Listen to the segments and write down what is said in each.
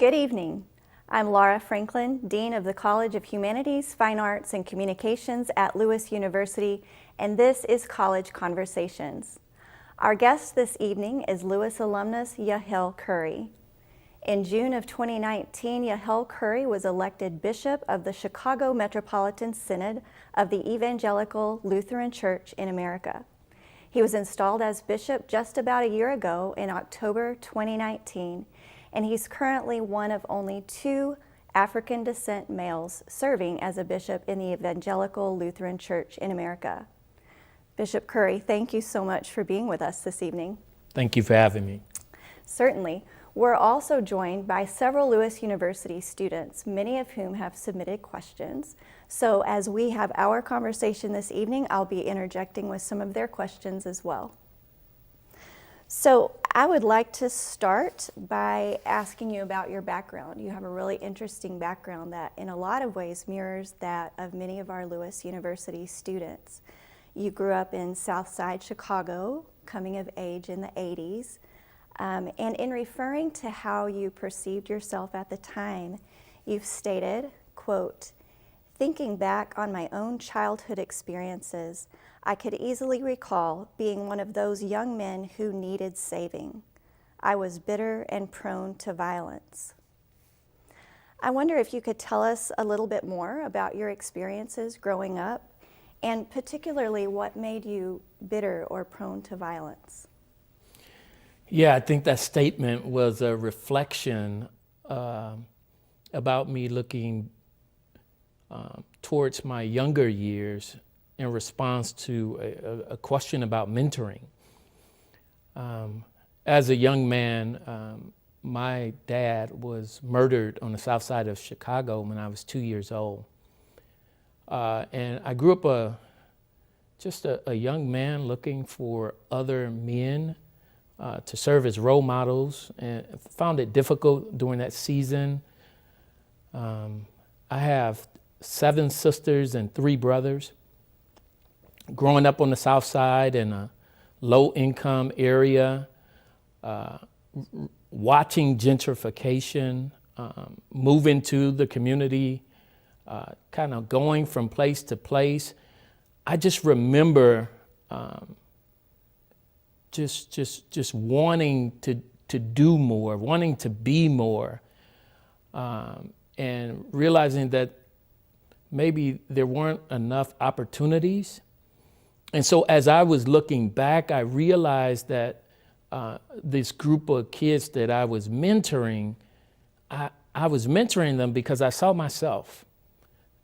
Good evening. I'm Laura Franklin, Dean of the College of Humanities, Fine Arts, and Communications at Lewis University, and this is College Conversations. Our guest this evening is Lewis alumnus Yehiel Curry. In June of 2019, Yehiel Curry was elected Bishop of the Chicago Metropolitan Synod of the Evangelical Lutheran Church in America. He was installed as bishop just about a year ago in October 2019, and he's currently one of only 2 African descent males serving as a bishop in the Evangelical Lutheran Church in America. Bishop Curry, thank you so much for being with us this evening. Thank you for having me. Certainly. We're also joined by several Lewis University students, many of whom have submitted questions. So as we have our conversation this evening, I'll be interjecting with some of their questions as well. So I would like to start by asking you about your background. You have a really interesting background that in a lot of ways mirrors that of many of our Lewis University students. You grew up in Southside Chicago, coming of age in the 80s. And in referring to how you perceived yourself at the time, you've stated, quote, "Thinking back on my own childhood experiences, I could easily recall being one of those young men who needed saving. I was bitter and prone to violence." I wonder if you could tell us a little bit more about your experiences growing up, and particularly what made you bitter or prone to violence. Yeah, I think that statement was a reflection about me looking towards my younger years in response to a question about mentoring. As a young man, my dad was murdered on the south side of Chicago when I was 2 years old. And I grew up just a young man looking for other men to serve as role models, and found it difficult during that season. I have 7 sisters and 3 brothers. Growing up on the south side in a low-income area, watching gentrification, moving to the community, kind of going from place to place, I just remember just wanting to do more, wanting to be more, and realizing that maybe there weren't enough opportunities. And so as I was looking back, I realized that this group of kids that I was mentoring, I was mentoring them because I saw myself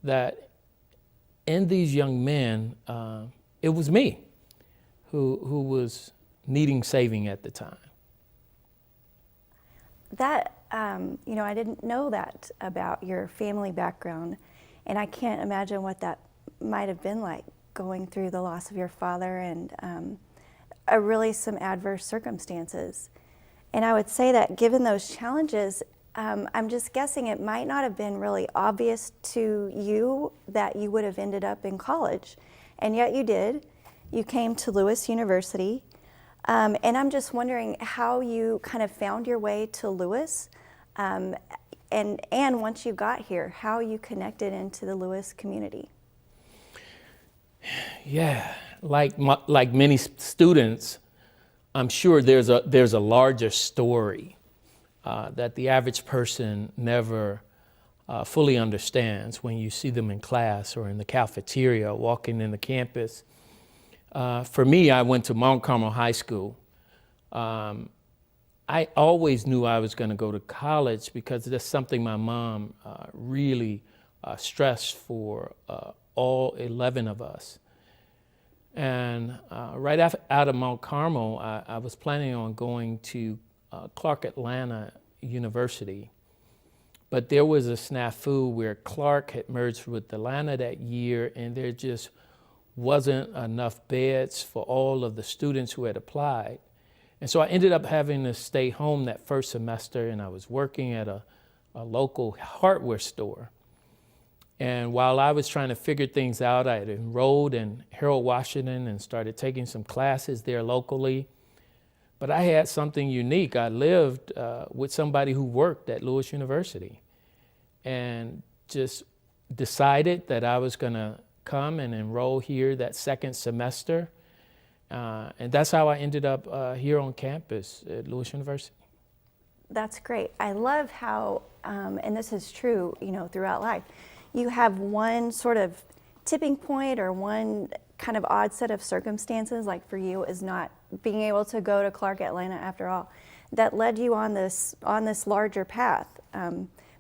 that in these young men, it was me who was needing saving at the time. That, I didn't know that about your family background, and I can't imagine what that might have been like going through the loss of your father and really some adverse circumstances. And I would say that given those challenges, I'm just guessing it might not have been really obvious to you that you would have ended up in college, and yet you did. You came to Lewis University. And I'm just wondering how you kind of found your way to Lewis, and once you got here, how you connected into the Lewis community. Yeah, like many students, I'm sure there's a larger story that the average person never fully understands when you see them in class or in the cafeteria, walking in the campus. For me, I went to Mount Carmel High School. I always knew I was going to go to college because that's something my mom really stressed for all 11 of us. And right out of Mount Carmel, I was planning on going to Clark Atlanta University. But there was a snafu where Clark had merged with Atlanta that year, and there just wasn't enough beds for all of the students who had applied. And so I ended up having to stay home that first semester, and I was working at a local hardware store. And while I was trying to figure things out, I had enrolled in Harold Washington and started taking some classes there locally. But I had something unique. I lived with somebody who worked at Lewis University, and just decided that I was going to come and enroll here that second semester. And that's how I ended up here on campus at Lewis University. That's great. I love how, and this is true, throughout life, you have one sort of tipping point or one kind of odd set of circumstances, like for you is not being able to go to Clark Atlanta after all, that led you on this larger path.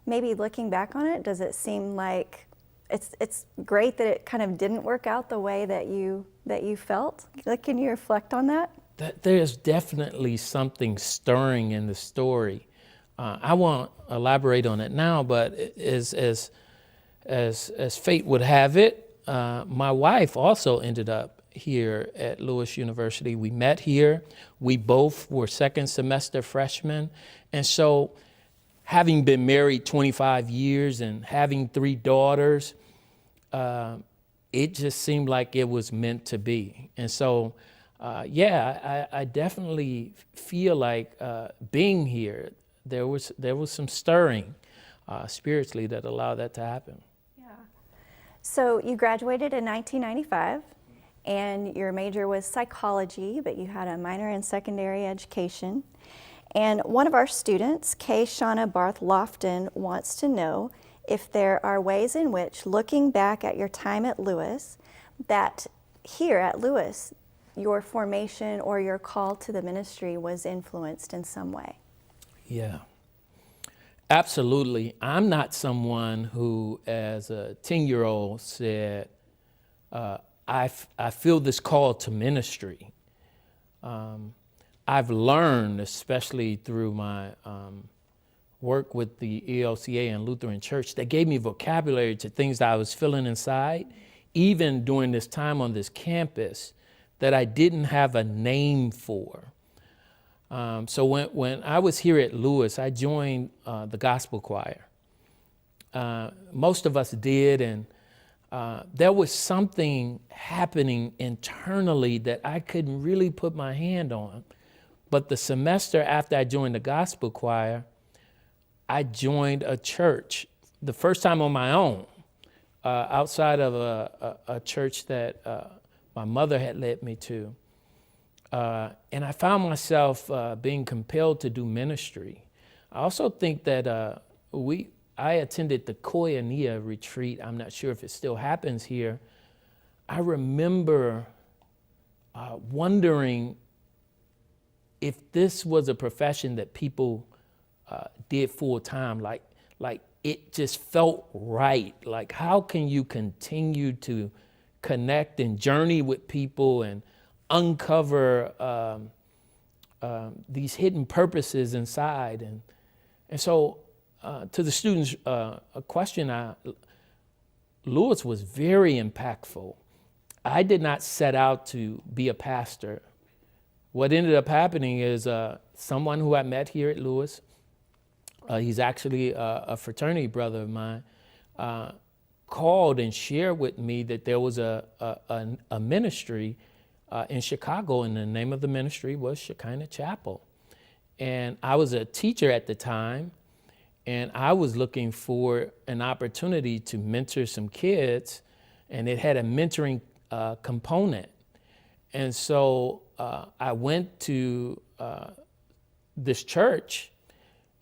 Maybe looking back on it, does it seem like it's great that it kind of didn't work out the way that you felt? Like, can you reflect on that? There's definitely something stirring in the story. I won't elaborate on it now, but as fate would have it, my wife also ended up here at Lewis University. We met here. We both were second semester freshmen. And so having been married 25 years and having 3 daughters, it just seemed like it was meant to be. And so, I definitely feel like being here, there was some stirring spiritually that allowed that to happen. Yeah. So you graduated in 1995, and your major was psychology, but you had a minor in secondary education. And one of our students, Kay Shauna Barth Lofton, wants to know if there are ways in which, looking back at your time at Lewis, that here at Lewis, your formation or your call to the ministry was influenced in some way. Yeah, absolutely. I'm not someone who, as a 10-year-old, said, I feel this call to ministry. I've learned, especially through my work with the ELCA and Lutheran Church, that gave me vocabulary to things that I was feeling inside, even during this time on this campus, that I didn't have a name for. So when I was here at Lewis, I joined the gospel choir. Most of us did, and there was something happening internally that I couldn't really put my hand on. But the semester after I joined the gospel choir, I joined a church, the first time on my own, outside of a church that my mother had led me to. And I found myself being compelled to do ministry. I also think that I attended the Koinonia retreat. I'm not sure if it still happens here. I remember wondering if this was a profession that people did full time, like it just felt right. Like, how can you continue to connect and journey with people and uncover these hidden purposes inside? And so to the students, a question, Lewis was very impactful. I did not set out to be a pastor. What ended up happening is someone who I met here at Lewis, he's actually a fraternity brother of mine, called and shared with me that there was a ministry in Chicago, and the name of the ministry was Shekinah Chapel. And I was a teacher at the time, and I was looking for an opportunity to mentor some kids, and it had a mentoring component. And so I went to this church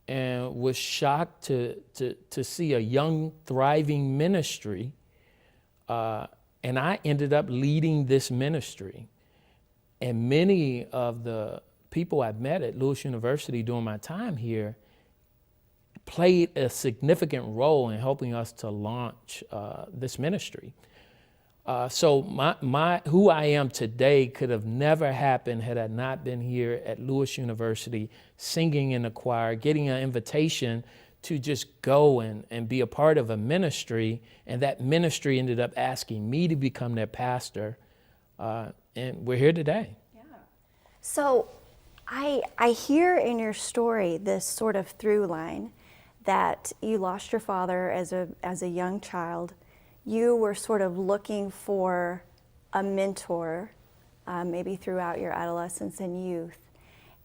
and was shocked to see a young, thriving ministry. And I ended up leading this ministry. And many of the people I've met at Lewis University during my time here played a significant role in helping us to launch this ministry. So my who I am today could have never happened had I not been here at Lewis University, singing in the choir, getting an invitation to just go and be a part of a ministry. And that ministry ended up asking me to become their pastor. And we're here today. Yeah. So I hear in your story this sort of through line that you lost your father as a young child. You were sort of looking for a mentor, maybe throughout your adolescence and youth.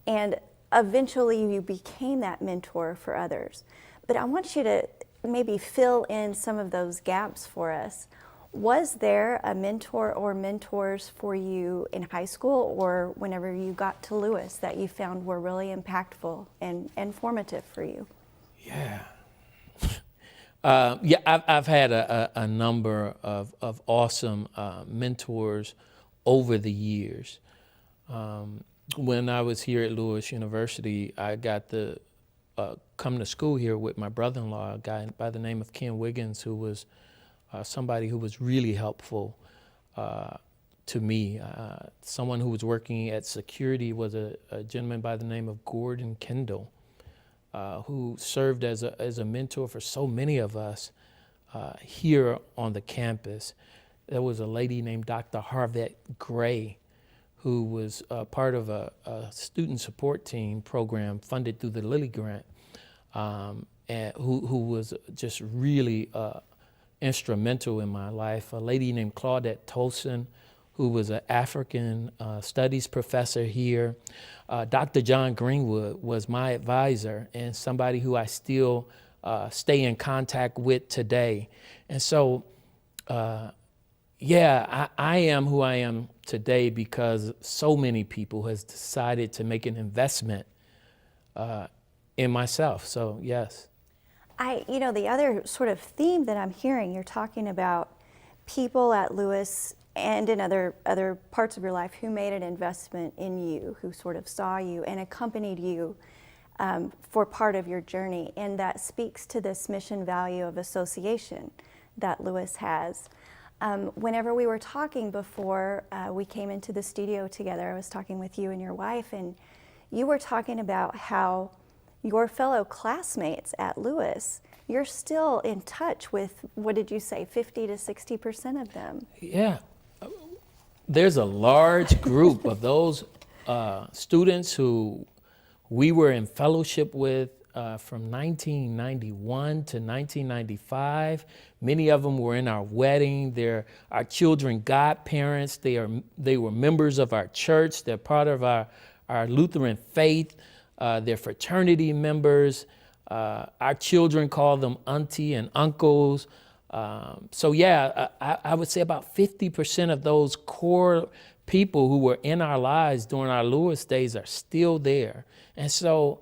And eventually you became that mentor for others. But I want you to maybe fill in some of those gaps for us. Was there a mentor or mentors for you in high school or whenever you got to Lewis that you found were really impactful and formative for you? Yeah. I've had a number of awesome mentors over the years. When I was here at Lewis University, I got to come to school here with my brother-in-law, a guy by the name of Ken Wiggins, who was somebody who was really helpful to me. Someone who was working at security was a gentleman by the name of Gordon Kendall, who served as a mentor for so many of us here on the campus. There was a lady named Dr. Harvette Gray, who was part of a student support team program funded through the Lilly Grant, and who was just really instrumental in my life. A lady named Claudette Tolson, who was an African studies professor here. Dr. John Greenwood was my advisor and somebody who I still stay in contact with today. And so, I am who I am today because so many people has decided to make an investment in myself. So, yes. The other sort of theme that I'm hearing, you're talking about people at Lewis and in other parts of your life who made an investment in you, who sort of saw you and accompanied you for part of your journey. And that speaks to this mission value of association that Lewis has. Whenever we were talking before we came into the studio together, I was talking with you and your wife, and you were talking about how your fellow classmates at Lewis, you're still in touch with, what did you say, 50 to 60% of them? Yeah. There's a large group of those students who we were in fellowship with from 1991 to 1995. Many of them were in our wedding. They're our children godparents. They were members of our church. They're part of our Lutheran faith. They're fraternity members. Our children call them auntie and uncles. I would say about 50% of those core people who were in our lives during our Lewis days are still there. And so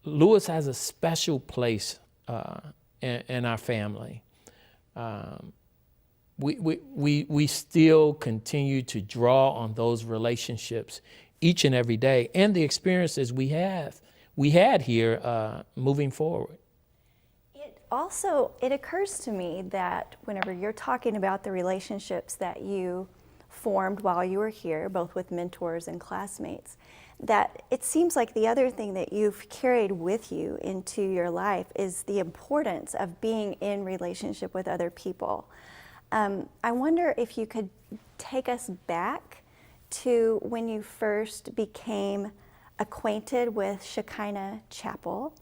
Lewis has a special place in our family. We still continue to draw on those relationships each and every day, and the experiences we had here moving forward. It occurs to me that whenever you're talking about the relationships that you formed while you were here, both with mentors and classmates, that it seems like the other thing that you've carried with you into your life is the importance of being in relationship with other people. I wonder if you could take us back to when you first became acquainted with Shekinah Chapel.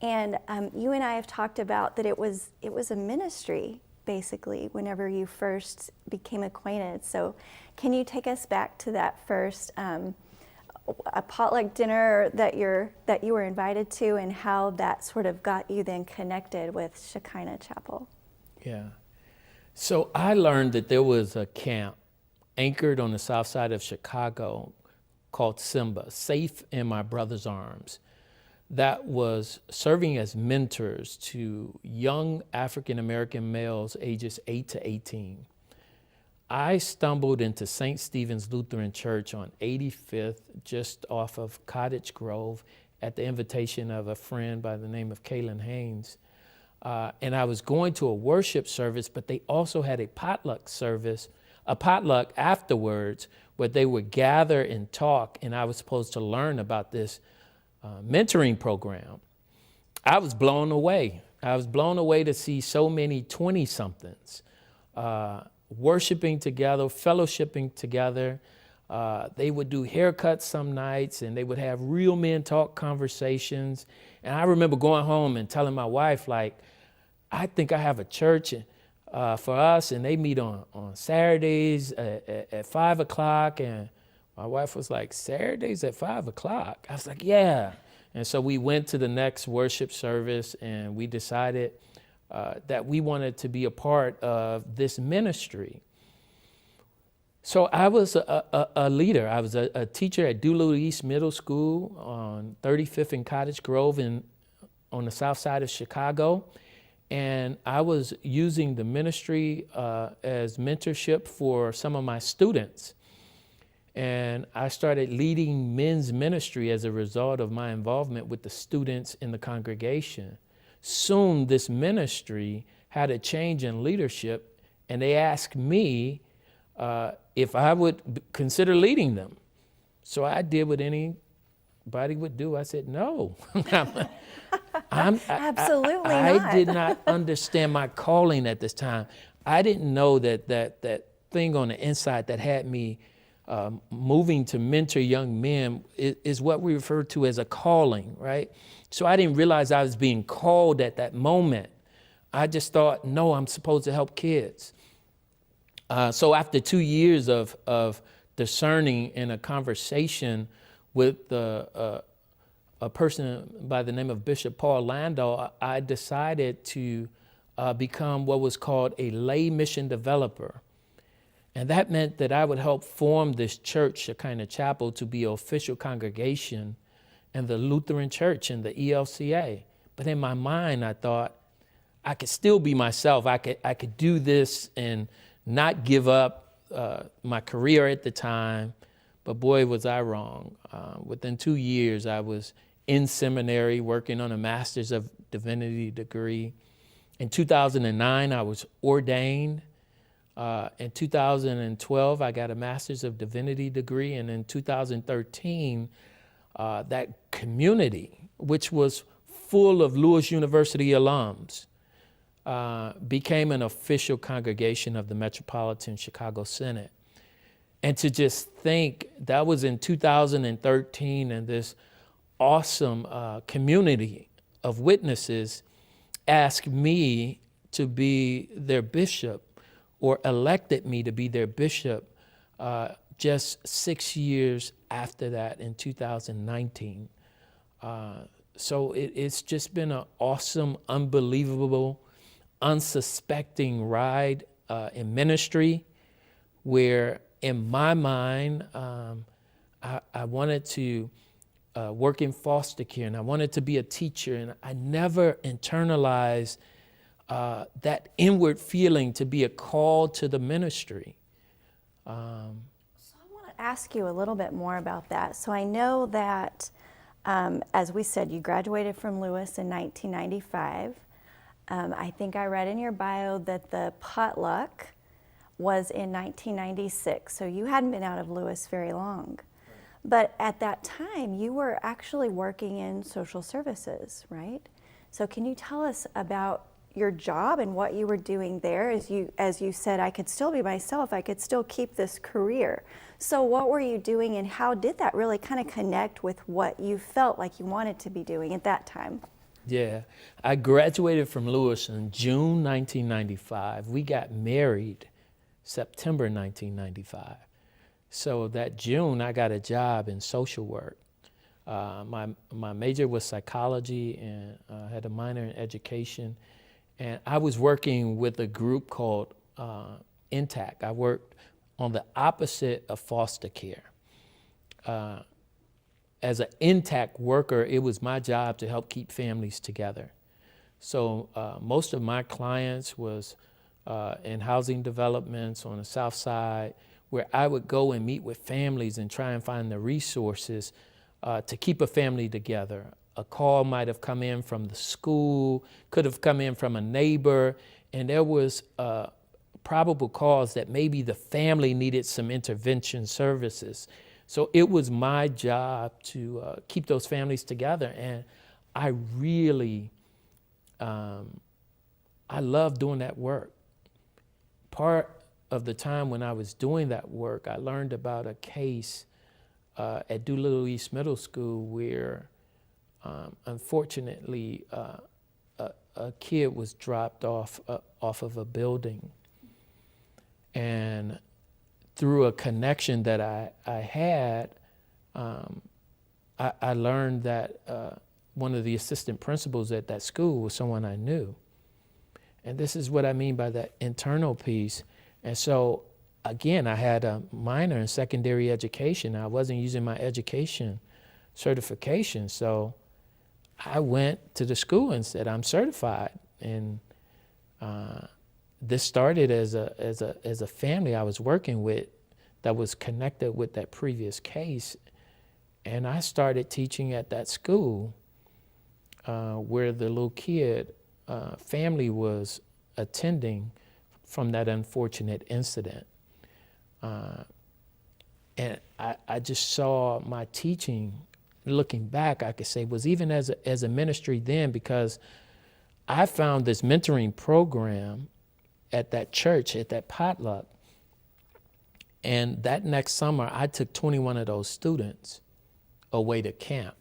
And you and I have talked about that it was a ministry, basically, whenever you first became acquainted. So can you take us back to that first a potluck dinner that you were invited to, and how that sort of got you then connected with Shekinah Chapel? Yeah. So I learned that there was a camp anchored on the south side of Chicago called Simba, Safe in My Brother's Arms, that was serving as mentors to young African-American males ages 8 to 18. I stumbled into St. Stephen's Lutheran Church on 85th, just off of Cottage Grove, at the invitation of a friend by the name of Kaylin Haynes. And I was going to a worship service, but they also had a potluck afterwards, where they would gather and talk, and I was supposed to learn about this mentoring program. I was blown away. I was blown away to see so many 20-somethings worshiping together, fellowshipping together. They would do haircuts some nights, and they would have real men talk conversations. And I remember going home and telling my wife, like, I think I have a church for us, and they meet on Saturdays at 5 o'clock, and My wife was like, Saturdays at 5 o'clock? I was like, yeah. And so we went to the next worship service, and we decided that we wanted to be a part of this ministry. So I was a leader. I was a teacher at Doolittle East Middle School on 35th and Cottage Grove on the south side of Chicago. And I was using the ministry as mentorship for some of my students. And I started leading men's ministry as a result of my involvement with the students in the congregation. Soon this ministry had a change in leadership, and they asked me if I would consider leading them. So I did what anybody would do. I said, no. Absolutely I not. did not understand my calling at this time. I didn't know that thing on the inside that had me moving to mentor young men is what we refer to as a calling, right? So I didn't realize I was being called at that moment. I just thought, no, I'm supposed to help kids. So after 2 years of discerning in a conversation with a person by the name of Bishop Paul Landau, I decided to become what was called a lay mission developer. And that meant that I would help form this church, Shekinah Chapel, to be an official congregation in the Lutheran Church in the ELCA. But in my mind, I thought I could still be myself. I could do this and not give up my career at the time. But boy, was I wrong. Within 2 years, I was in seminary working on a Master's of Divinity degree. In 2009, I was ordained. In 2012, I got a Master's of Divinity degree, and in 2013, that community, which was full of Lewis University alums, became an official congregation of the Metropolitan Chicago Synod. And to just think, that was in 2013, and this awesome community of witnesses asked me to be their bishop, or elected me to be their bishop just 6 years after that in 2019. So it's just been an awesome, unbelievable, unsuspecting ride in ministry, where in my mind, I wanted to work in foster care, and I wanted to be a teacher, and I never internalized that inward feeling to be a call to the ministry. So I want to ask you a little bit more about that. So I know that, as we said, you graduated from Lewis in 1995. I think I read in your bio that the potluck was in 1996, so you hadn't been out of Lewis very long. But at that time, you were actually working in social services, right? So can you tell us about your job and what you were doing there? As you said, I could still be myself, I could still keep this career. So what were you doing, and how did that really kind of connect with what you felt like you wanted to be doing at that time? Yeah, I graduated from Lewis in June 1995. We got married September 1995. So that June, I got a job in social work. My major was psychology, and had a minor in education. And I was working with a group called INTAC. I worked on the opposite of foster care. As an INTAC worker, it was my job to help keep families together. So most of my clients was in housing developments on the south side, where I would go and meet with families and try and find the resources to keep a family together. A call might have come in from the school, could have come in from a neighbor, and there was probable cause that maybe the family needed some intervention services. So it was my job to keep those families together, and I really, I loved doing that work. Part of the time when I was doing that work, I learned about a case at Doolittle East Middle School where unfortunately, a kid was dropped off of a building, and through a connection that I had, I learned that one of the assistant principals at that school was someone I knew. And this is what I mean by that internal piece. And so, again, I had a minor in secondary education. I wasn't using my education certification. So I went to the school and said, I'm certified. And this started as a family I was working with that was connected with that previous case. And I started teaching at that school where the little kid family was attending from that unfortunate incident. And I just saw my teaching, looking back, I could say, was even as a ministry then, because I found this mentoring program at that church, at that potluck. And that next summer, I took 21 of those students away to camp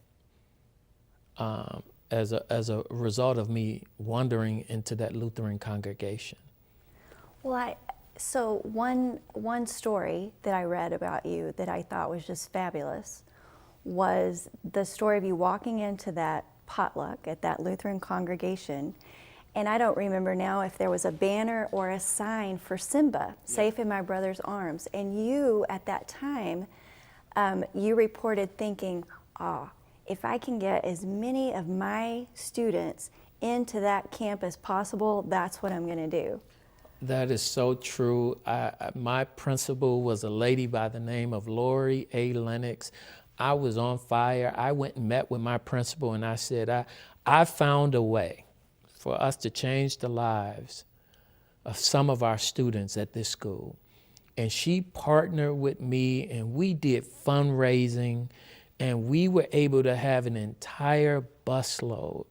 as a result of me wandering into that Lutheran congregation. Well, so one story that I read about you that I thought was just fabulous was the story of you walking into that potluck at that Lutheran congregation. And I don't remember now if there was a banner or a sign for Simba, Safe in My Brother's Arms. And you, at that time, you reported thinking, if I can get as many of my students into that camp as possible, that's what I'm going to do. That is so true. My principal was a lady by the name of Lori A. Lennox. I was on fire. I went and met with my principal and I said, I found a way for us to change the lives of some of our students at this school. And she partnered with me and we did fundraising and we were able to have an entire busload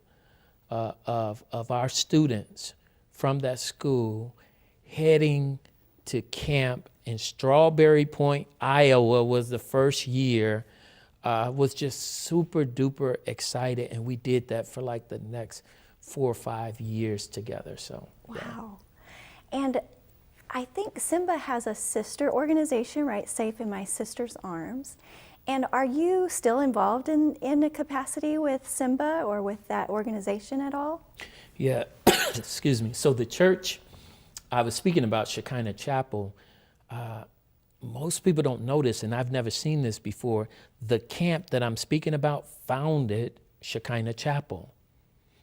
of our students from that school heading to camp in Strawberry Point, Iowa was the first year. Was just super duper excited, and we did that for like the next 4 or 5 years together. So wow. Yeah. And I think Simba has a sister organization, right? Safe in My Sister's Arms. And are you still involved in a capacity with Simba or with that organization at all? Yeah, excuse me. So the church, I was speaking about Shekinah Chapel. Most people don't know this, and I've never seen this before. The camp that I'm speaking about founded Shekinah Chapel.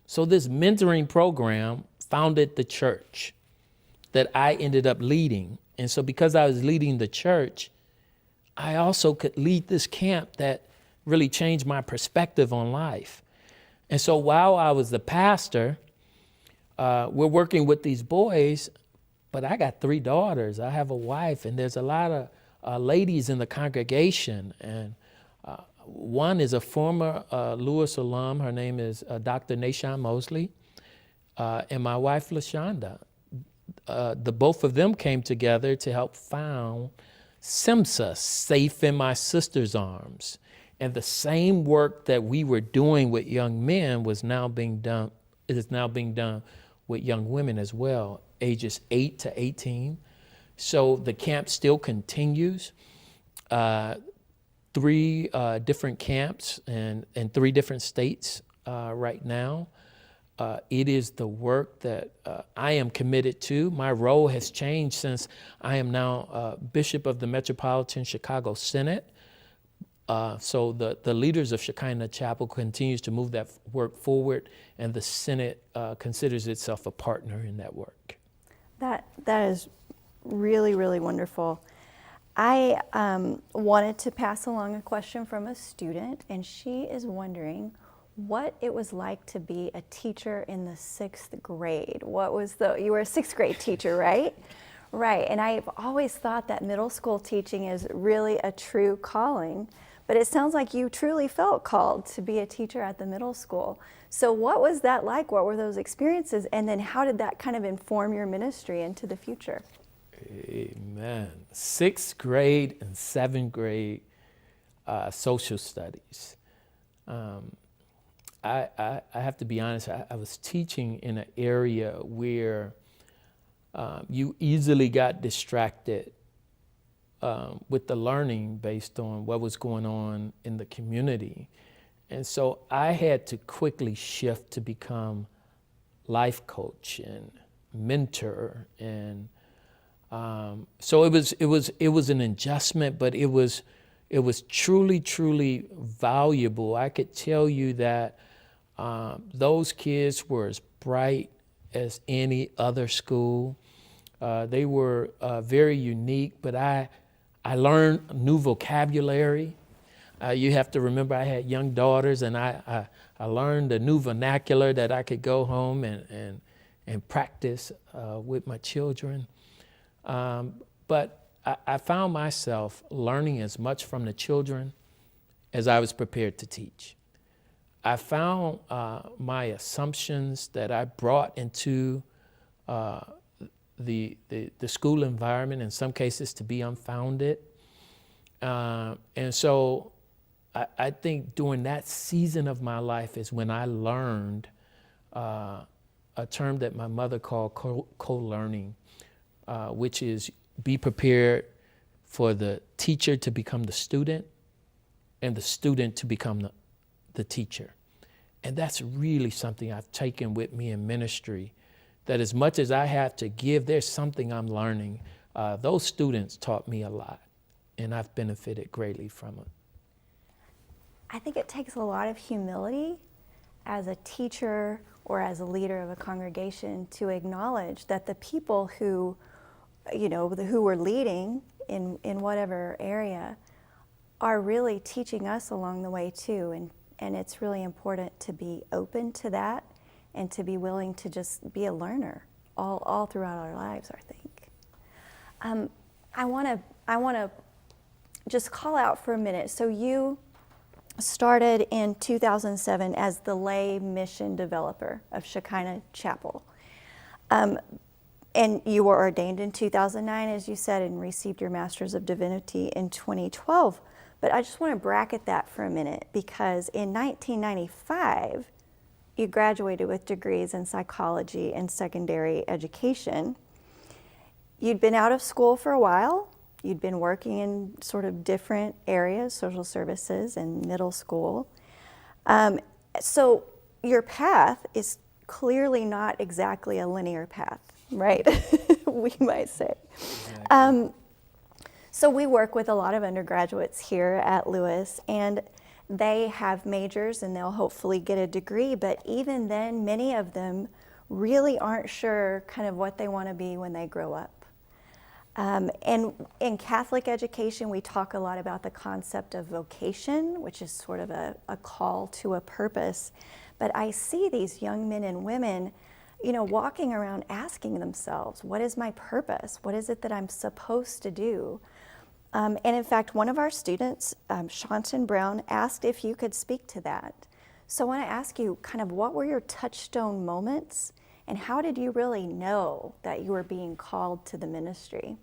So this mentoring program founded the church that I ended up leading. And so because I was leading the church, I also could lead this camp that really changed my perspective on life. And so while I was the pastor, we're working with these boys, but I got 3 daughters. I have a wife, and there's a lot of ladies in the congregation. And one is a former Lewis alum. Her name is Dr. Nashon Mosley, and my wife, LaShonda. The both of them came together to help found SIMSA, Safe in My Sister's Arms. And the same work that we were doing with young men is now being done with young women as well, ages 8 to 18. So the camp still continues. 3 different camps and 3 different states right now. It is the work that I am committed to. My role has changed since I am now Bishop of the Metropolitan Chicago Synod. So the leaders of Shekinah Chapel continues to move that work forward, and the Synod considers itself a partner in that work. That is really, really wonderful. I wanted to pass along a question from a student, and she is wondering what it was like to be a teacher in the 6th grade. You were a 6th grade teacher, right? Right, and I've always thought that middle school teaching is really a true calling, but it sounds like you truly felt called to be a teacher at the middle school. So what was that like? What were those experiences? And then how did that kind of inform your ministry into the future? Amen. 6th grade and 7th grade social studies. I have to be honest, I was teaching in an area where you easily got distracted with the learning based on what was going on in the community. And so I had to quickly shift to become life coach and mentor. And so it was an adjustment, but it was truly, truly valuable. I could tell you that those kids were as bright as any other school. They were very unique, but I learned new vocabulary. You have to remember I had young daughters, and I learned a new vernacular that I could go home and practice with my children. But I found myself learning as much from the children as I was prepared to teach. I found my assumptions that I brought into the school environment in some cases to be unfounded. And so I think during that season of my life is when I learned a term that my mother called co-learning, which is be prepared for the teacher to become the student and the student to become the teacher. And that's really something I've taken with me in ministry, that as much as I have to give, there's something I'm learning. Those students taught me a lot, and I've benefited greatly from it. I think it takes a lot of humility as a teacher or as a leader of a congregation to acknowledge that the people who, who we're leading in whatever area are really teaching us along the way too. And it's really important to be open to that and to be willing to just be a learner all throughout our lives, I think. I want to just call out for a minute. So you started in 2007 as the lay mission developer of Shekinah Chapel. And you were ordained in 2009, as you said, and received your Master's of Divinity in 2012. But I just want to bracket that for a minute, because in 1995, you graduated with degrees in psychology and secondary education. You'd been out of school for a while. You'd been working in sort of different areas, social services and middle school. So your path is clearly not exactly a linear path, right? We might say. Exactly. So we work with a lot of undergraduates here at Lewis, and they have majors and they'll hopefully get a degree, but even then, many of them really aren't sure kind of what they want to be when they grow up. And in Catholic education, we talk a lot about the concept of vocation, which is sort of a call to a purpose. But I see these young men and women, walking around asking themselves, what is my purpose? What is it that I'm supposed to do? And in fact, one of our students, Shanton Brown, asked if you could speak to that. So I want to ask you kind of what were your touchstone moments, and how did you really know that you were being called to the ministry?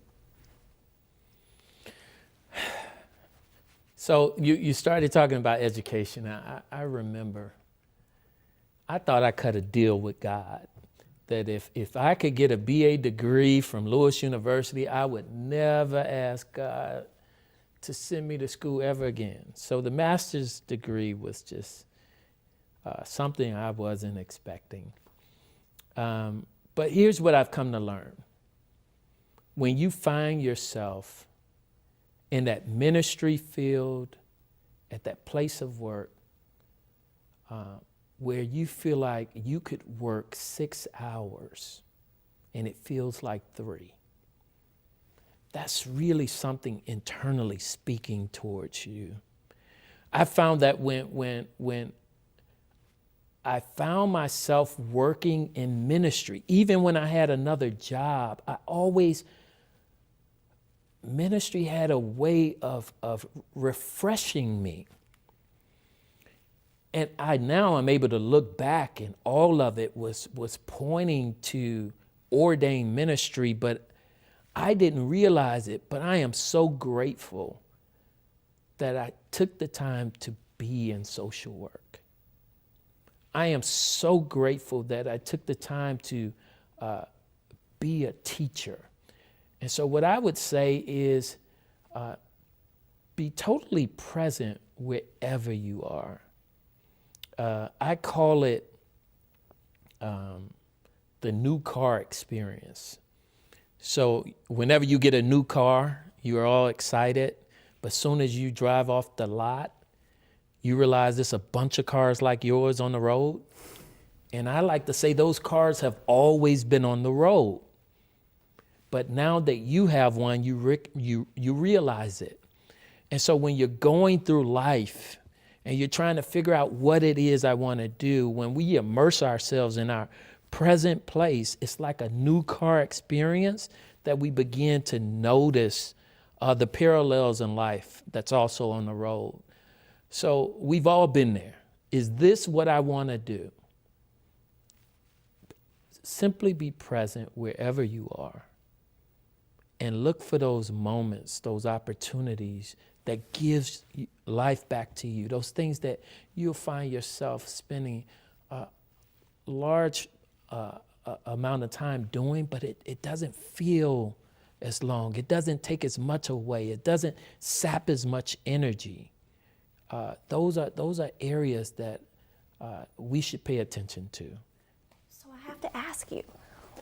So you started talking about education. I remember, I thought I cut a deal with God, that if I could get a BA degree from Lewis University, I would never ask God to send me to school ever again. So the master's degree was just something I wasn't expecting. But here's what I've come to learn. When you find yourself in that ministry field, at that place of work, where you feel like you could work 6 hours and it feels like 3. That's really something internally speaking towards you. I found that when I found myself working in ministry, even when I had another job, ministry had a way of refreshing me. And now I'm able to look back, and all of it was pointing to ordained ministry, but I didn't realize it. But I am so grateful that I took the time to be in social work. I am so grateful that I took the time to be a teacher. And so what I would say is be totally present wherever you are. I call it the new car experience. So whenever you get a new car, you're all excited, but as soon as you drive off the lot, you realize there's a bunch of cars like yours on the road. And I like to say those cars have always been on the road. But now that you have one, you realize it. And so when you're going through life and you're trying to figure out what it is I want to do, when we immerse ourselves in our present place, it's like a new car experience that we begin to notice the parallels in life that's also on the road. So we've all been there. Is this what I want to do? Simply be present wherever you are and look for those moments, those opportunities that gives life back to you, those things that you'll find yourself spending a large amount of time doing, but it doesn't feel as long. It doesn't take as much away. It doesn't sap as much energy. Those are areas that we should pay attention to. So I have to ask you,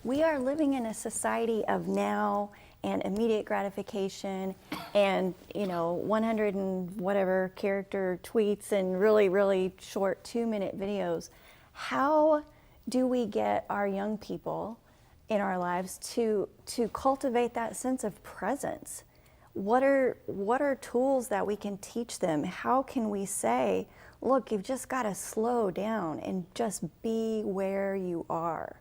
we are living in a society of now and immediate gratification and 100 and whatever character tweets and really, really short 2-minute videos. How do we get our young people in our lives to cultivate that sense of presence? What are tools that we can teach them? How can we say, look, you've just got to slow down and just be where you are?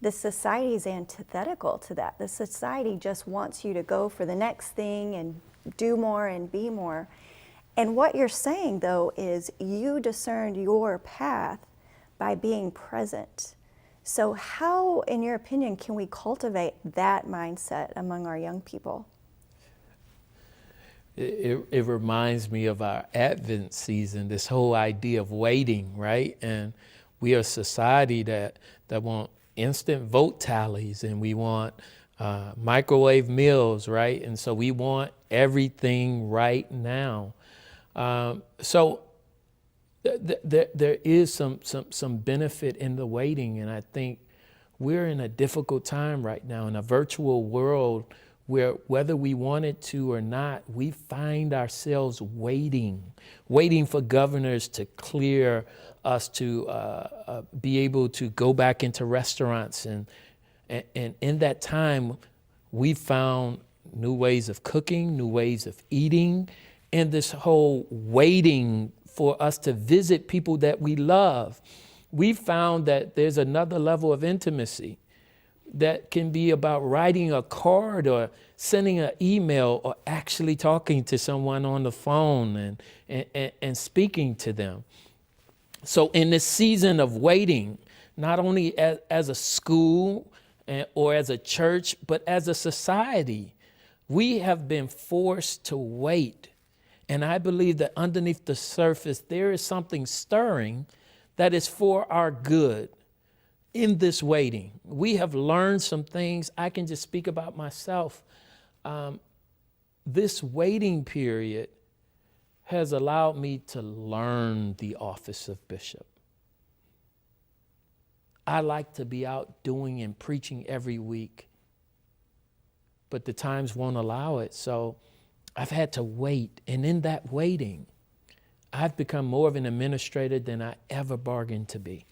The society is antithetical to that. The society just wants you to go for the next thing and do more and be more. And what you're saying, though, is you discerned your path by being present. So how, in your opinion, can we cultivate that mindset among our young people? It reminds me of our Advent season, this whole idea of waiting, right? And we are a society that want instant vote tallies, and we want microwave meals, right? And so we want everything right now. So there is some benefit in the waiting, and I think we're in a difficult time right now in a virtual world where whether we want it to or not, we find ourselves waiting for governors to clear us to be able to go back into restaurants. And in that time, we found new ways of cooking, new ways of eating, and this whole waiting for us to visit people that we love. We found that there's another level of intimacy that can be about writing a card or sending an email or actually talking to someone on the phone and speaking to them. So in this season of waiting, not only as a school or as a church, but as a society, we have been forced to wait. And I believe that underneath the surface, there is something stirring that is for our good. In this waiting, we have learned some things. I can just speak about myself. This waiting period has allowed me to learn the office of bishop. I like to be out doing and preaching every week, but the times won't allow it. So I've had to wait. And in that waiting, I've become more of an administrator than I ever bargained to be.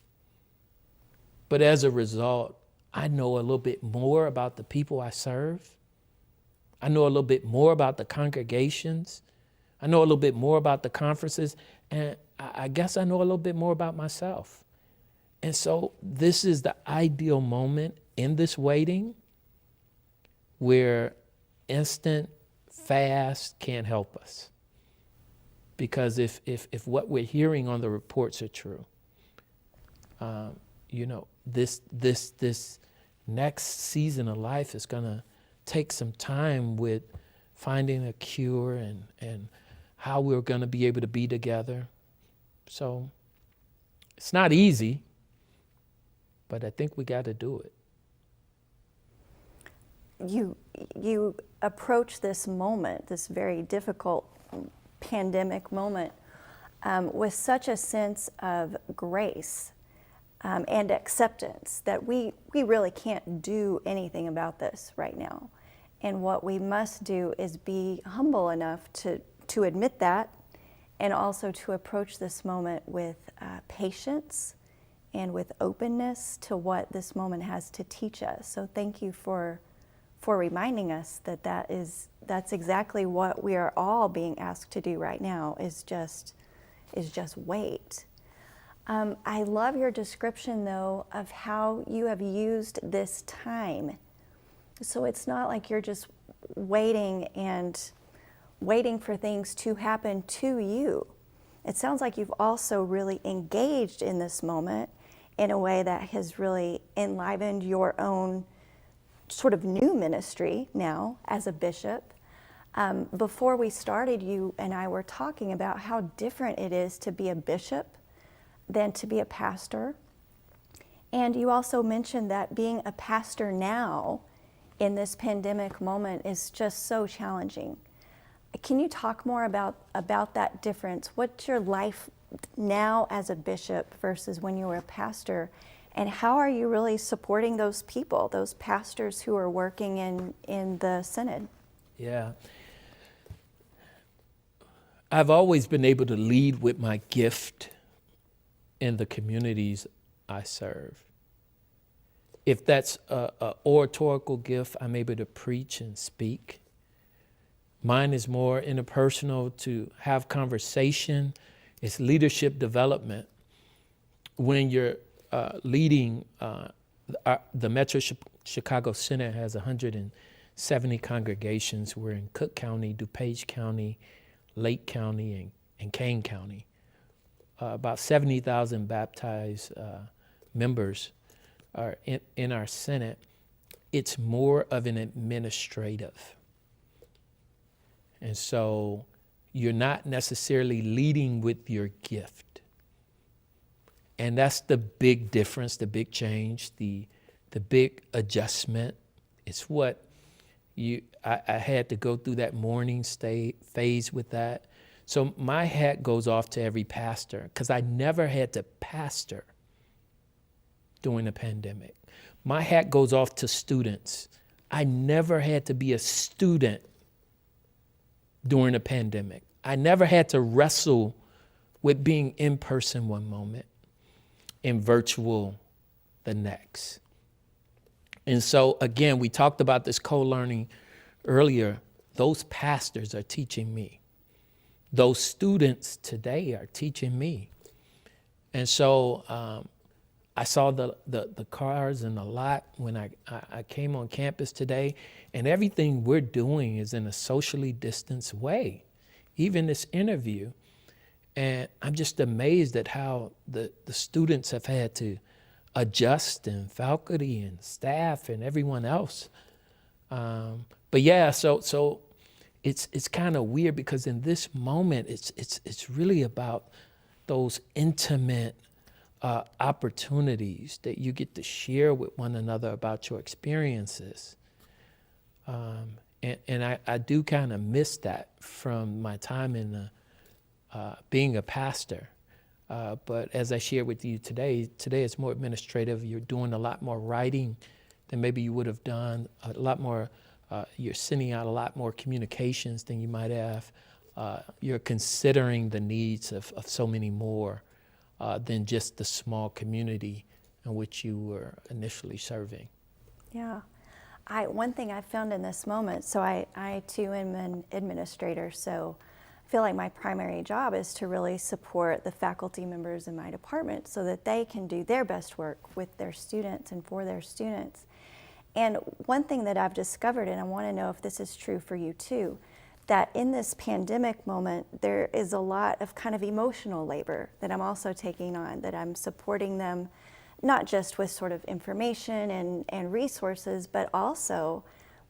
But as a result, I know a little bit more about the people I serve. I know a little bit more about the congregations. I know a little bit more about the conferences. And I guess I know a little bit more about myself. And so this is the ideal moment in this waiting where instant fast can't help us. Because if what we're hearing on the reports are true, this next season of life is going to take some time with finding a cure and how we're going to be able to be together. So it's not easy, but I think we got to do it. You approach this moment, this very difficult pandemic moment, with such a sense of grace and acceptance that we really can't do anything about this right now. And what we must do is be humble enough to admit that, and also to approach this moment with patience and with openness to what this moment has to teach us. So thank you for reminding us that that's exactly what we are all being asked to do right now, is just wait. I love your description, though, of how you have used this time. So it's not like you're just waiting for things to happen to you. It sounds like you've also really engaged in this moment in a way that has really enlivened your own sort of new ministry now as a bishop. Before we started, you and I were talking about how different it is to be a bishop than to be a pastor. And you also mentioned that being a pastor now in this pandemic moment is just so challenging. Can you talk more about that difference? What's your life now as a bishop versus when you were a pastor? And how are you really supporting those people, those pastors who are working in the Synod? Yeah. I've always been able to lead with my gift in the communities I serve. If that's a oratorical gift, I'm able to preach and speak. Mine is more interpersonal, to have conversation. It's leadership development. When you're leading, the Metro Chicago Synod has 170 congregations. We're in Cook County, DuPage County, Lake County, and Kane County. About 70,000 baptized members are in our Synod. It's more of an administrative. And so you're not necessarily leading with your gift. And that's the big difference, the big change, the big adjustment. It's what I had to go through that mourning phase with that. So my hat goes off to every pastor, because I never had to pastor during the pandemic. My hat goes off to students. I never had to be a student during the pandemic. I never had to wrestle with being in person one moment and virtual the next. And so again, we talked about this co-learning earlier. Those pastors are teaching me. Those students today are teaching me. And so I saw the cars in the lot when I came on campus today, and everything we're doing is in a socially distanced way, even this interview. And I'm just amazed at how the students have had to adjust, and faculty and staff and everyone else. But yeah, so it's kind of weird, because in this moment, it's really about those intimate opportunities that you get to share with one another about your experiences. And I do kind of miss that from my time in being a pastor. But as I shared with you today it's more administrative. You're doing a lot more writing than maybe you would have done, a lot more, you're sending out a lot more communications than you might have. You're considering the needs of so many more than just the small community in which you were initially serving. Yeah. One thing I found in this moment, so I too am an administrator, so I feel like my primary job is to really support the faculty members in my department so that they can do their best work with their students and for their students. And one thing that I've discovered, and I want to know if this is true for you too, that in this pandemic moment, there is a lot of kind of emotional labor that I'm also taking on, that I'm supporting them not just with sort of information and resources, but also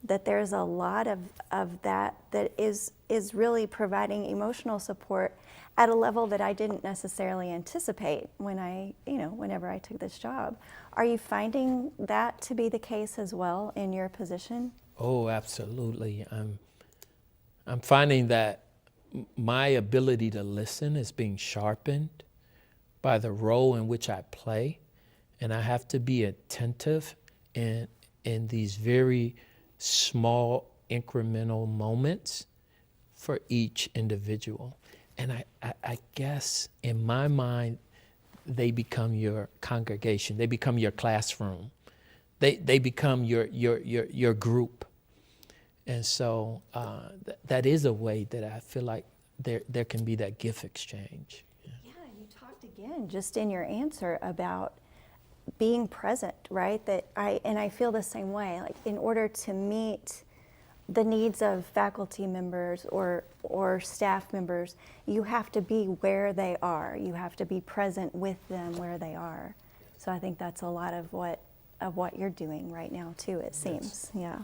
that there's a lot of that is really providing emotional support at a level that I didn't necessarily anticipate whenever I took this job. Are you finding that to be the case as well in your position? Oh, absolutely. I'm finding that my ability to listen is being sharpened by the role in which I play, and I have to be attentive in these very small incremental moments for each individual. And I guess in my mind, they become your congregation. They become your classroom. They become your group. And so that is a way that I feel like there can be that gift exchange. Yeah, you talked again just in your answer about being present, right? I feel the same way. Like, in order to meet the needs of faculty members or staff members, you have to be where they are. You have to be present with them where they are. So I think that's a lot of what you're doing right now too, it seems. Yeah.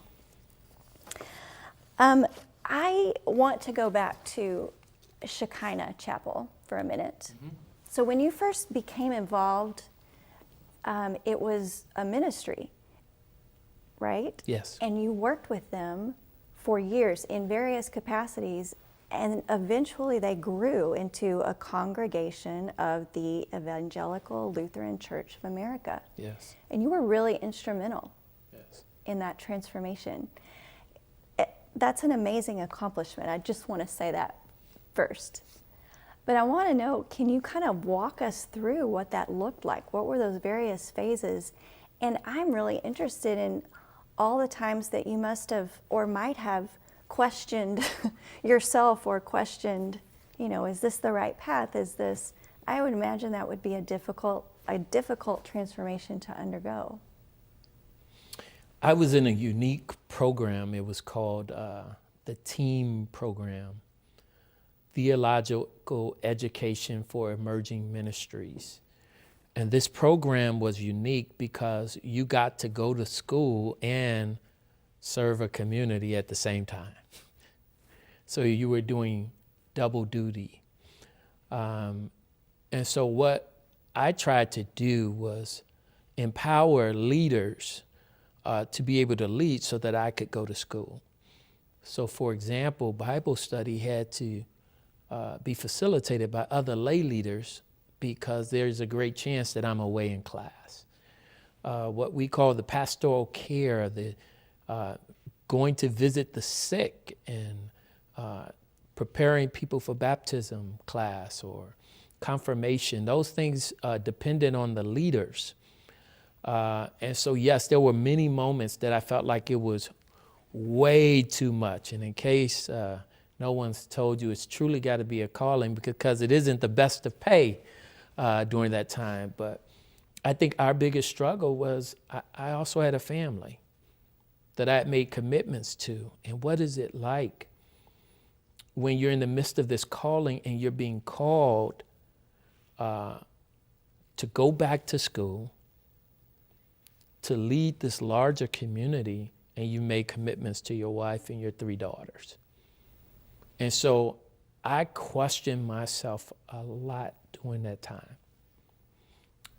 I want to go back to Shekinah Chapel for a minute. Mm-hmm. So when you first became involved, it was a ministry, right? Yes. And you worked with them for years in various capacities, and eventually they grew into a congregation of the Evangelical Lutheran Church of America. Yes. And you were really instrumental in that transformation. That's an amazing accomplishment. I just want to say that first. But I want to know, can you kind of walk us through what that looked like? What were those various phases? And I'm really interested in all the times that you must have or might have questioned yourself, or questioned, is this the right path? I would imagine that would be a difficult transformation to undergo. I was in a unique program. It was called the TEAM program, Theological Education for Emerging Ministries. And this program was unique because you got to go to school and serve a community at the same time. So you were doing double duty. And so what I tried to do was empower leaders to be able to lead so that I could go to school. So for example, Bible study had to be facilitated by other lay leaders because there's a great chance that I'm away in class. What we call the pastoral care, the going to visit the sick and preparing people for baptism class or confirmation, those things depended on the leaders. And so, yes, there were many moments that I felt like it was way too much. And in case no one's told you, it's truly got to be a calling, because it isn't the best of pay during that time. But I think our biggest struggle was I also had a family that I had made commitments to. And what is it like when you're in the midst of this calling and you're being called to go back to school, to lead this larger community, and you made commitments to your wife and your 3 daughters? And so I questioned myself a lot during that time.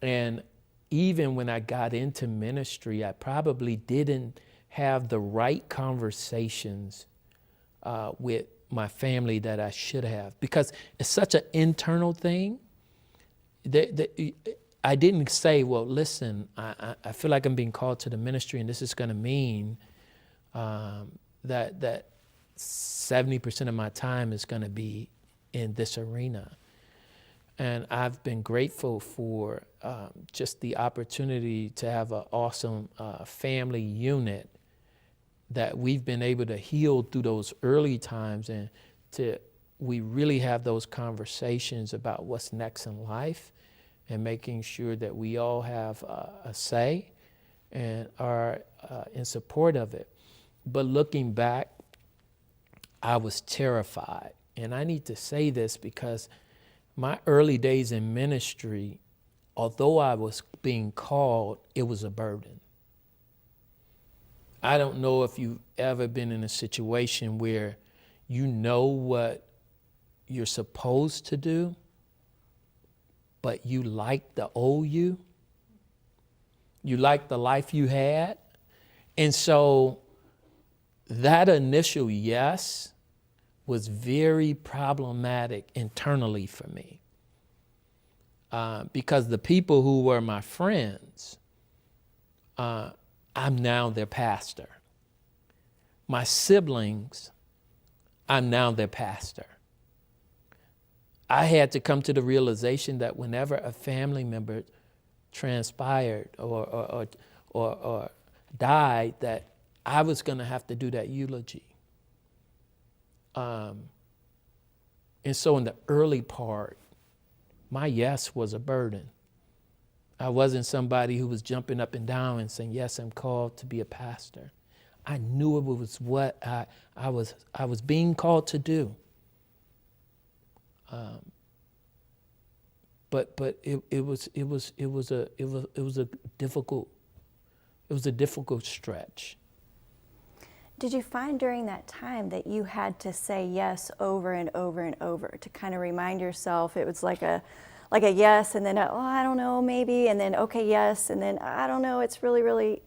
And even when I got into ministry, I probably didn't have the right conversations with my family that I should have, because it's such an internal thing. I didn't say, well, listen, I feel like I'm being called to the ministry, and this is going to mean that 70% of my time is going to be in this arena. And I've been grateful for just the opportunity to have an awesome family unit that we've been able to heal through those early times, and we really have those conversations about what's next in life, and making sure that we all have a say and are in support of it. But looking back, I was terrified. And I need to say this because my early days in ministry, although I was being called, it was a burden. I don't know if you've ever been in a situation where you know what you're supposed to do, but you like the old you. You like the life you had. And so that initial yes was very problematic internally for me. Because the people who were my friends, I'm now their pastor. My siblings, I'm now their pastor. I had to come to the realization that whenever a family member transpired or died, that I was going to have to do that eulogy. And so in the early part, my yes was a burden. I wasn't somebody who was jumping up and down and saying, yes, I'm called to be a pastor. I knew it was what I was being called to do. But it was a difficult stretch. Did you find during that time that you had to say yes over and over and over to kind of remind yourself? It was like a yes, and then I don't know, maybe, and then okay, yes, and then I don't know. It's really,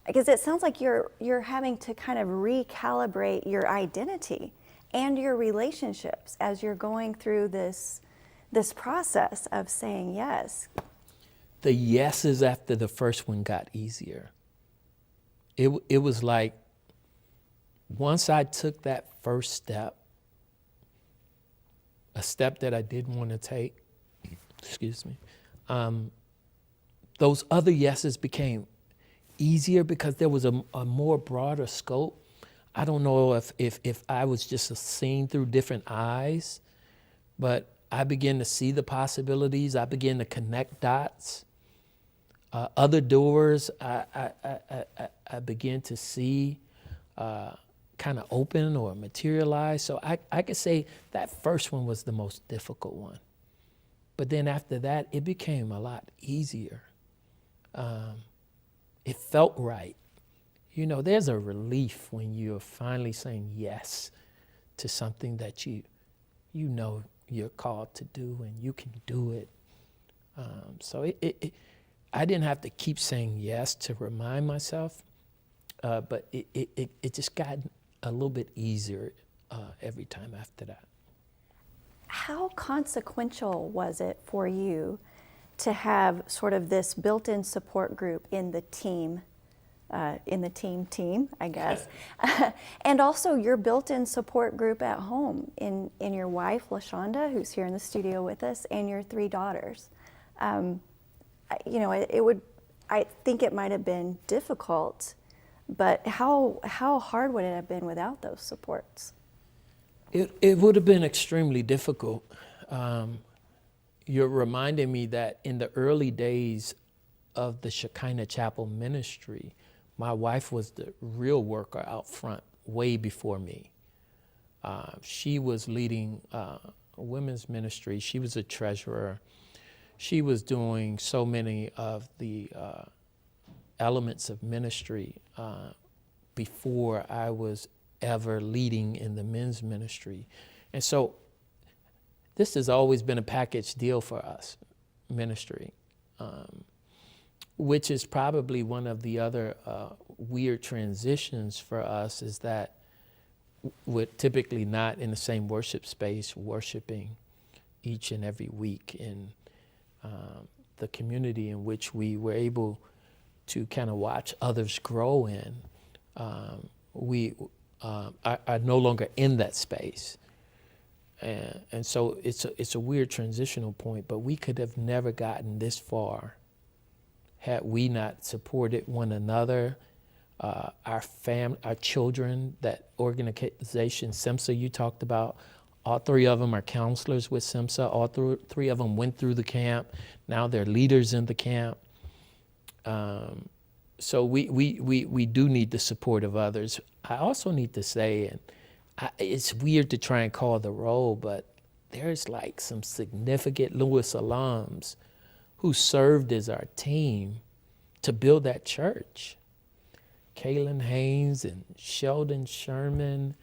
because it sounds like you're having to kind of recalibrate your identity and your relationships as you're going through this process of saying yes. The yeses after the first one got easier. It was like, once I took that first step, a step that I didn't want to take, those other yeses became easier because there was a more broader scope. I don't know if I was just seeing through different eyes, but I began to see the possibilities. I began to connect dots. Other doors I began to see kind of open or materialize. So I could say that first one was the most difficult one. But then after that, it became a lot easier. It felt right. You know, there's a relief when you're finally saying yes to something that you know you're called to do and you can do it. So I didn't have to keep saying yes to remind myself, but it just got a little bit easier every time after that. How consequential was it for you to have sort of this built-in support group in the team, I guess, and also your built-in support group at home in your wife, LaShonda, who's here in the studio with us, and your 3 daughters? You know, I think it might have been difficult, but how hard would it have been without those supports? It would have been extremely difficult. You're reminding me that in the early days of the Shekinah Chapel ministry, my wife was the real worker out front way before me. She was leading women's ministry. She was a treasurer. She was doing so many of the elements of ministry before I was ever leading in the men's ministry. And so this has always been a package deal for us, ministry, which is probably one of the other weird transitions for us, is that we're typically not in the same worship space, worshiping each and every week in the community in which we were able to kind of watch others grow in. We are no longer in that space. And so it's a weird transitional point, but we could have never gotten this far had we not supported one another, our children. That organization, SIMSA, you talked about, all 3 of them are counselors with SIMSA. All 3 of them went through the camp. Now they're leaders in the camp. So we do need the support of others. I also need to say, and it's weird to try and call the roll, but there's like some significant Lewis alums who served as our team to build that church. Kaylin Haynes and Sheldon Sherman,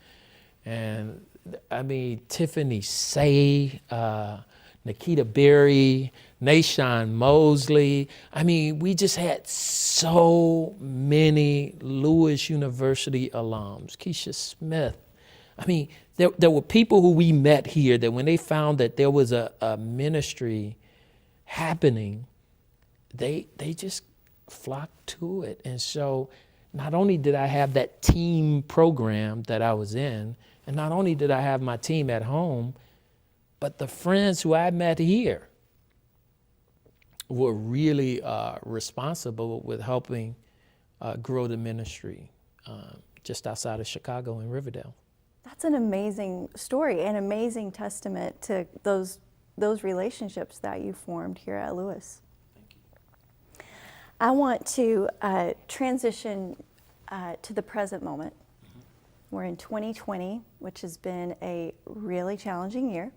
and I mean, Tiffany Say, Nikita Berry, Nashawn Mosley. I mean, we just had so many Lewis University alums. Keisha Smith. I mean, there were people who we met here that when they found that there was a ministry happening, they just flocked to it. And so not only did I have that team program that I was in, and not only did I have my team at home, but the friends who I met here were really responsible with helping grow the ministry just outside of Chicago in Riverdale. That's an amazing story, an amazing testament to those relationships that you formed here at Lewis. Thank you. I want to transition to the present moment. Mm-hmm. We're in 2020, which has been a really challenging year.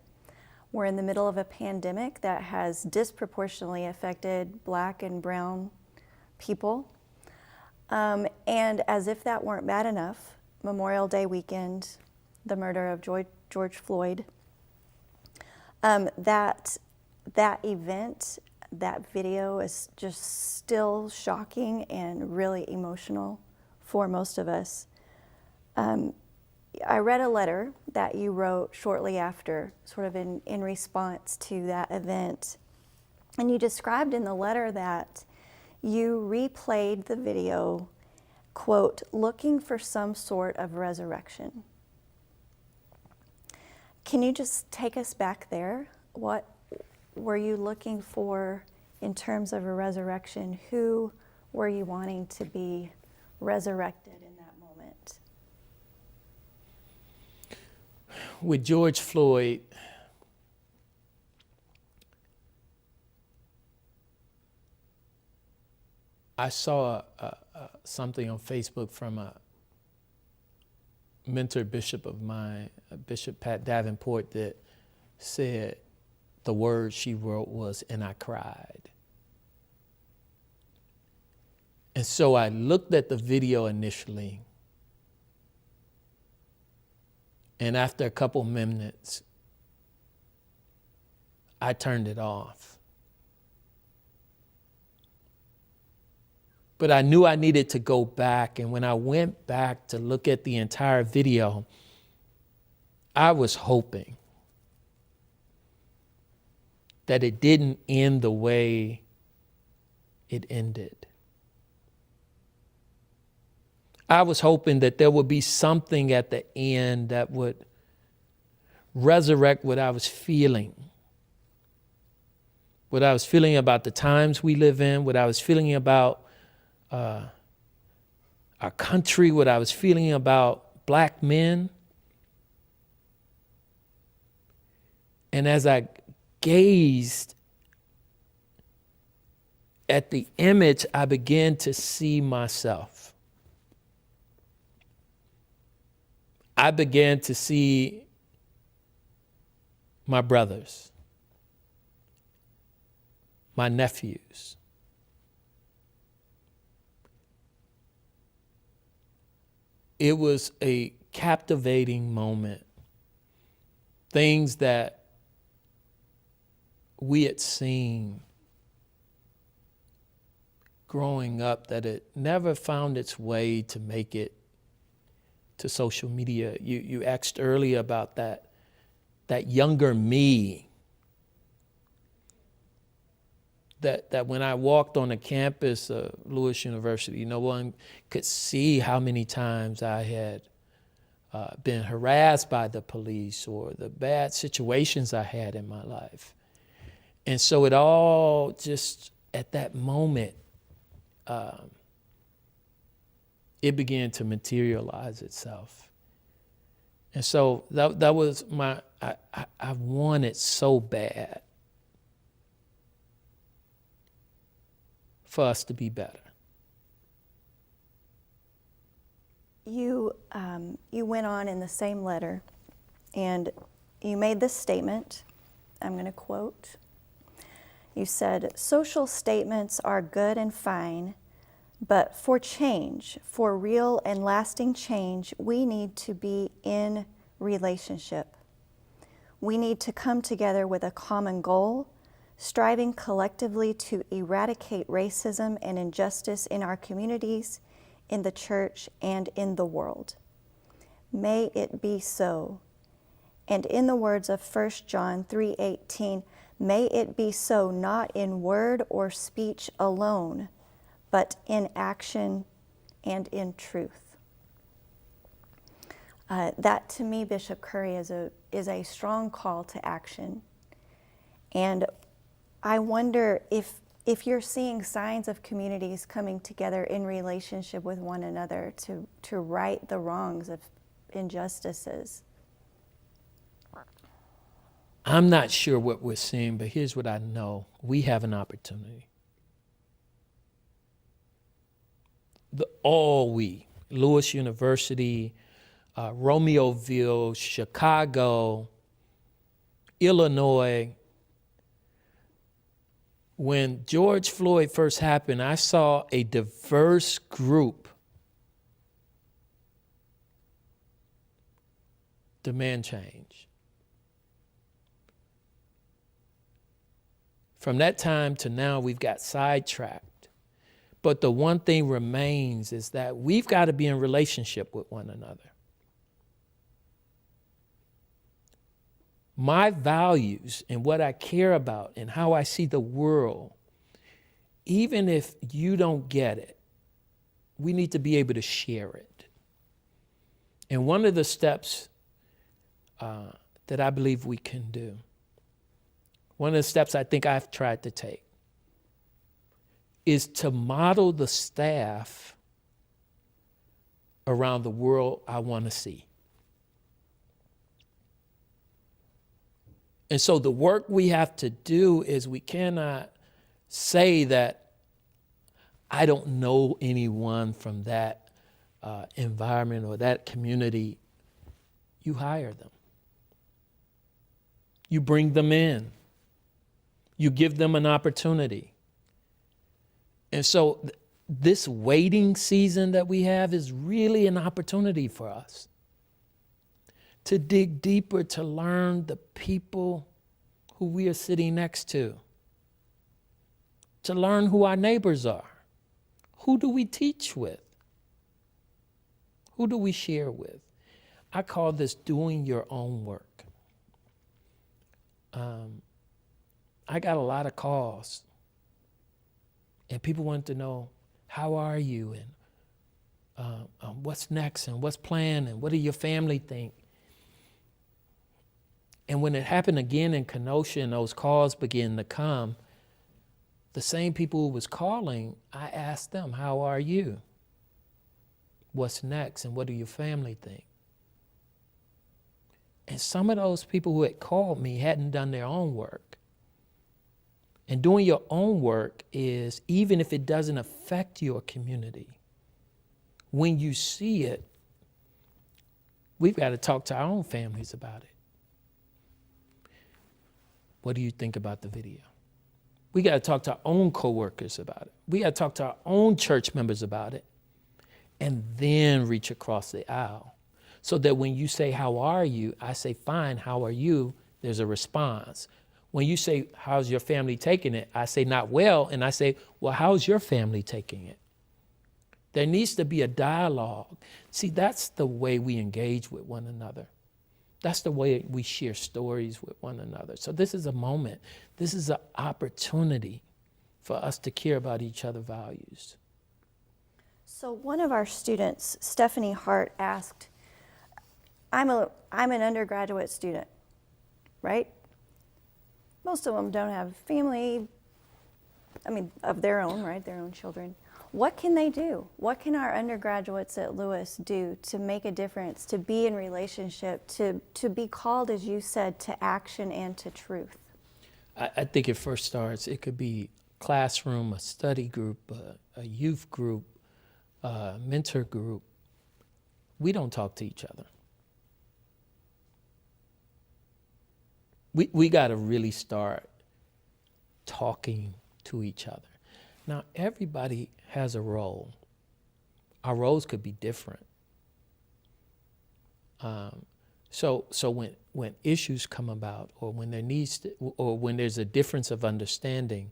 We're in the middle of a pandemic that has disproportionately affected Black and brown people. And as if that weren't bad enough, Memorial Day weekend, the murder of George Floyd, that event, that video is just still shocking and really emotional for most of us. I read a letter that you wrote shortly after, sort of in response to that event. And you described in the letter that you replayed the video, quote, looking for some sort of resurrection. Can you just take us back there? What were you looking for in terms of a resurrection? Who were you wanting to be resurrected in that moment? With George Floyd, I saw something on Facebook from a mentor bishop of mine, Bishop Pat Davenport, that said the word she wrote was, "and I cried." And so I looked at the video initially, and after a couple minutes, I turned it off. But I knew I needed to go back, and when I went back to look at the entire video, I was hoping that it didn't end the way it ended. I was hoping that there would be something at the end that would resurrect what I was feeling. What I was feeling about the times we live in, what I was feeling about our country, what I was feeling about Black men. And as I gazed at the image, I began to see myself. I began to see my brothers, my nephews. It was a captivating moment. Things that we had seen growing up that it never found its way to make it to social media. You asked earlier about that younger me. That when I walked on the campus of Lewis University, no one could see how many times I had been harassed by the police or the bad situations I had in my life. And so it all just, at that moment, it began to materialize itself. And so that was I wanted so bad for us to be better. You went on in the same letter, and you made this statement. I'm going to quote. You said, "Social statements are good and fine, but for change, for real and lasting change, we need to be in relationship. We need to come together with a common goal, striving collectively to eradicate racism and injustice in our communities, in the church, and in the world. May it be so. And in the words of 1 John 3:18, may it be so not in word or speech alone, but in action and in truth. That to me, Bishop Curry, is a strong call to action. And I wonder if you're seeing signs of communities coming together in relationship with one another to right the wrongs of injustices. I'm not sure what we're seeing, but here's what I know. We have an opportunity. Lewis University, Romeoville, Chicago, Illinois. When George Floyd first happened, I saw a diverse group demand change. From that time to now, we've got sidetracked. But the one thing remains is that we've got to be in relationship with one another. My values and what I care about and how I see the world, even if you don't get it, we need to be able to share it. And one of the steps that I believe we can do, one of the steps I think I've tried to take, is to model the staff around the world I want to see. And so the work we have to do is we cannot say that I don't know anyone from that environment or that community. You hire them. You bring them in. You give them an opportunity. And so this waiting season that we have is really an opportunity for us to dig deeper, to learn the people who we are sitting next to learn who our neighbors are. Who do we teach with? Who do we share with? I call this doing your own work. I got a lot of calls, and people want to know, how are you, and what's next, and what's planned, and what do your family think? And when it happened again in Kenosha and those calls began to come, the same people who was calling, I asked them, how are you? What's next, and what do your family think? And some of those people who had called me hadn't done their own work. And doing your own work is, even if it doesn't affect your community, when you see it, we've got to talk to our own families about it. What do you think about the video? We got to talk to our own coworkers about it. We got to talk to our own church members about it, and then reach across the aisle. So that when you say, how are you? I say, fine, how are you? There's a response. When you say, how's your family taking it? I say, not well. And I say, well, how's your family taking it? There needs to be a dialogue. See, that's the way we engage with one another. That's the way we share stories with one another. So this is a moment. This is an opportunity for us to care about each other's values. So one of our students, Stephanie Hart, asked, I'm an undergraduate student, right? Most of them don't have family, of their own, right? Their own children. What can they do? What can our undergraduates at Lewis do to make a difference, to be in relationship, to be called, as you said, to action and to truth? I think it first starts, it could be classroom, a study group, a youth group, a mentor group. We don't talk to each other. We got to really start talking to each other. Now, everybody has a role. Our roles could be different. So when issues come about, or when there needs to, or when there's a difference of understanding,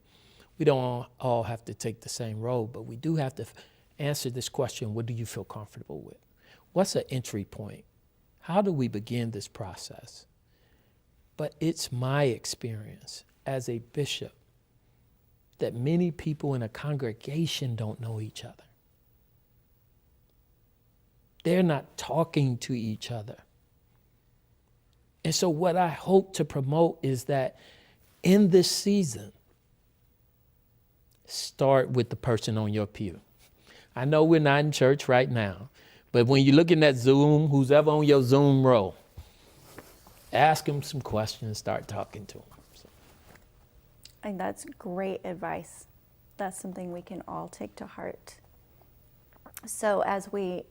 we don't all have to take the same road, but we do have to answer this question: what do you feel comfortable with? What's an entry point? How do we begin this process? But it's my experience as a bishop that many people in a congregation don't know each other. They're not talking to each other. And so what I hope to promote is that in this season, start with the person on your pew. I know we're not in church right now, but when you're looking at Zoom, who's ever on your Zoom row, ask them some questions, start talking to them. So. And that's great advice. That's something we can all take to heart. So as we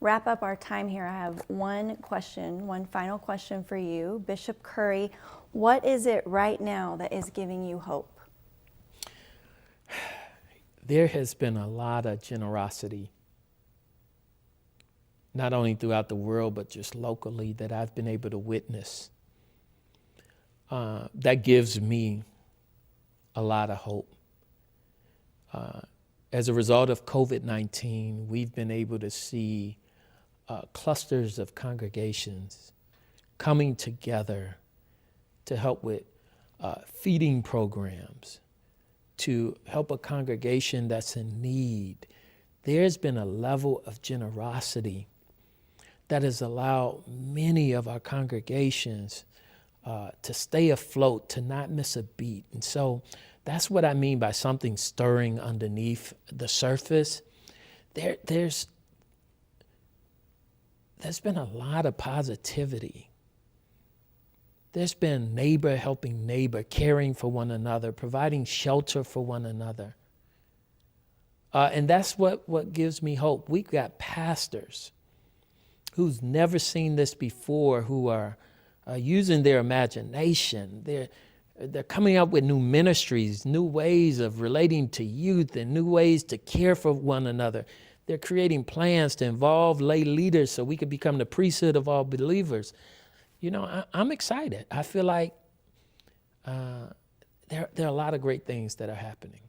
wrap up our time here, I have one final question for you. Bishop Curry, what is it right now that is giving you hope? There has been a lot of generosity, not only throughout the world, but just locally, that I've been able to witness. That gives me a lot of hope. As a result of COVID-19, we've been able to see clusters of congregations coming together to help with feeding programs, to help a congregation that's in need. There's been a level of generosity that has allowed many of our congregations to stay afloat, to not miss a beat. And so that's what I mean by something stirring underneath the surface. There's been a lot of positivity. There's been neighbor helping neighbor, caring for one another, providing shelter for one another. And that's what gives me hope. We've got pastors who's never seen this before, who are using their imagination. They're coming up with new ministries, new ways of relating to youth, and new ways to care for one another. They're creating plans to involve lay leaders so we can become the priesthood of all believers. You know, I'm excited. I feel like there are a lot of great things that are happening.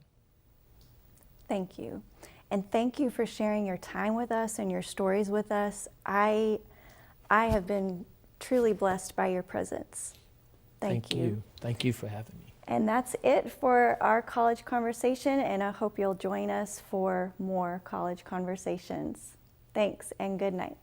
Thank you. And thank you for sharing your time with us and your stories with us. I have been truly blessed by your presence. Thank you. Thank you for having me. And that's it for our college conversation, and I hope you'll join us for more college conversations. Thanks and good night.